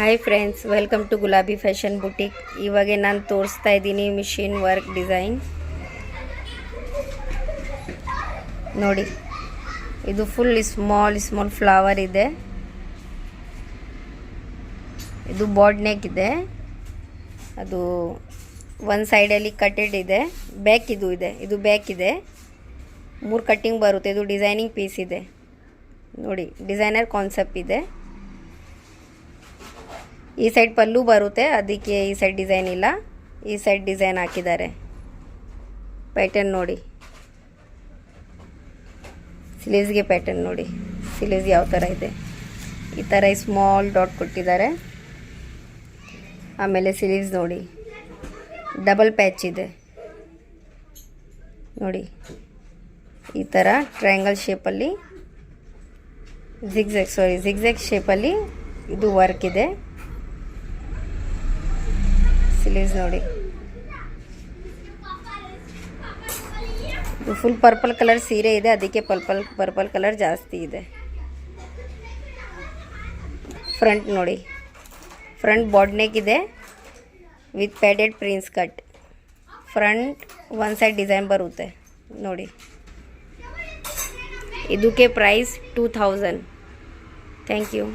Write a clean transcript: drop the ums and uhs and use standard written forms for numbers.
Hi friends, welcome to ಗುಲಾಬಿ fashion boutique. ಇವಾಗ ನಾನು ತೋರಿಸ್ತಾ ಇದ್ದೀನಿ ಮಿಷಿನ್ ವರ್ಕ್ ಡಿಸೈನ್. ನೋಡಿ, ಇದು ಫುಲ್ ಸ್ಮಾಲ್ ಫ್ಲವರ್ ಇದೆ. ಇದು ಬಾರ್ಡ್ ನೆಕ್ ಇದೆ. ಅದು ಒಂದು ಸೈಡಲ್ಲಿ ಕಟೆಡ್ ಇದೆ. ಬ್ಯಾಕ್ ಇದು ಬ್ಯಾಕ್ ಇದೆ. 3 ಕಟ್ಟಿಂಗ್ ಬರುತ್ತೆ. ಇದು ಡಿಸೈನಿಂಗ್ ಪೀಸ್ ಇದೆ. ನೋಡಿ, ಡಿಸೈನರ್ ಕಾನ್ಸೆಪ್ಟ್ ಇದೆ. ಈ ಸೈಡ್ ಪಲ್ಲು ಬರುತ್ತೆ, ಅದಕ್ಕೆ ಈ ಸೈಡ್ ಡಿಸೈನ್ ಇಲ್ಲ. ಈ ಸೈಡ್ ಡಿಸೈನ್ ಹಾಕಿದ್ದಾರೆ. ಪ್ಯಾಟರ್ನ್ ನೋಡಿ, ಸ್ಲೀವ್ಸ್ಗೆ ಪ್ಯಾಟರ್ನ್ ನೋಡಿ. ಸ್ಲೀವ್ಸ್ ಯಾವ ಥರ ಇದೆ, ಈ ಥರ ಸ್ಮಾಲ್ ಡಾಟ್ ಕೊಟ್ಟಿದ್ದಾರೆ. ಆಮೇಲೆ ಸ್ಲೀವ್ಸ್ ನೋಡಿ, ಡಬಲ್ ಪ್ಯಾಚ್ ಇದೆ ನೋಡಿ. ಈ ಥರ ಟ್ರಯಾಂಗಲ್ ಶೇಪಲ್ಲಿ ಜಿಗ್ಜ್ಯಾಗ್ ಶೇಪಲ್ಲಿ ಇದು ವರ್ಕ್ ಇದೆ. ಸ್ಲೀವ್ಸ್ ನೋಡಿ, ಇದು ಫುಲ್ ಪರ್ಪಲ್ ಕಲರ್ ಸೀರೆ ಇದೆ, ಅದಕ್ಕೆ ಪರ್ಪಲ್ ಕಲರ್ ಜಾಸ್ತಿ ಇದೆ. ಫ್ರಂಟ್ ನೋಡಿ, ಫ್ರಂಟ್ ಬಾರ್ಡ್ ನೆಕ್ ಇದೆ with padded prince cut. Front ಒಂದು ಸೈಡ್ ಡಿಸೈನ್ ಬರುತ್ತೆ ನೋಡಿ. ಇದಕ್ಕೆ ಪ್ರೈಸ್ 2000. Thank you.